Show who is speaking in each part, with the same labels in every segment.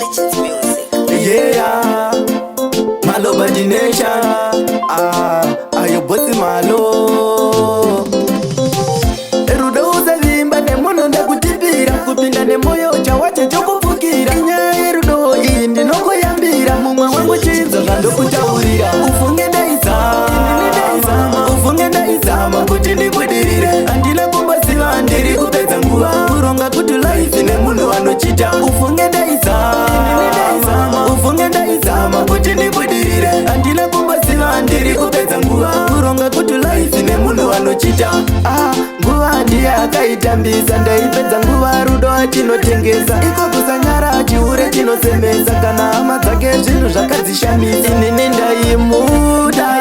Speaker 1: Legends music.
Speaker 2: Yeah, Malo Badination. Ayo bosi malo. Erudo uzavimba nemono ndakutipira kupinda nemoyo chawache chokupfukira. Inyaya erudo iyi ndinokoyambira mumwe wangu chinzo zvandokutaurira. Ufunge ndaizama kuti ndibudirire. Handina kumbosiva ndiri kupedza nguva kuronga kuti life nemunhu anochita. Ufunge ndaizama kuti ndibudirire. Handina kumbosiva ndiri kupedza nguva kuronga kuti life nemunhu anochita. Nguva ndiye akaitambisa ndaipedza nguva rudo achinotengesa. Iko kusanyara chiure chinosemesa kana hama dzake zvinhu zvakadzishamisa. Inini ndaimuda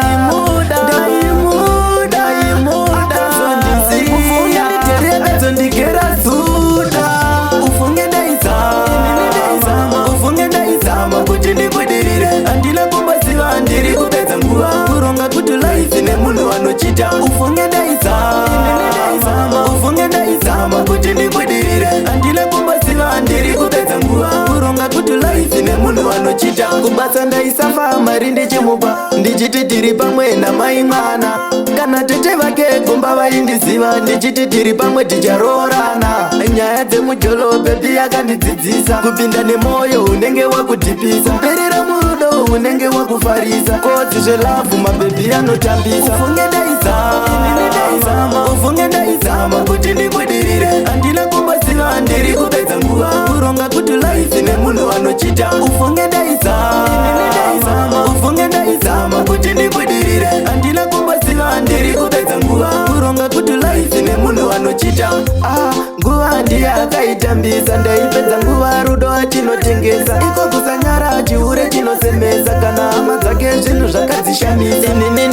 Speaker 2: ndikera zuda. Ufunge ndaizama kuti ndibudirire. Handina kumbosiva ndiri kupedza nguva kuronga kuti life nemunhu anochita. Ufunge ndaizama kuti ndibudirire. Handina kumbosiva ndiri kupedza nguva kuronga kuti life nemunhu anochita. Kubasa ndaisafa mari ndichimupa ndichiti tiri pamwe namai mwana. Kana tete vake gomba vaindiziva ndichiti tiri pamwe ticharoorana. Nyaya dzemujolo bebi yakandidzidzisa kupinda nemoyo unenge wakudhipisa. Perera murudo unenge wakufarisa. Kodzi zvelavhu mabebi anotambisa. Ufunge ndaizama kuti ndibudirire. Handina kumbosiva ndiri kupedza nguva kuronga kuti life nemunhu anochita. Ufunge ndaizama kuti ndibudirire. Handina kumbosiva ndiri kupedza nguva kuronga kuti life nemunhu anochita. Nguva ndiye akaitambisa ndaipedza nguva rudo achinotengesa. Iko kusanyara chiure chinosemesa kana hama dzake zvinhu zvakadzishamisa. Inini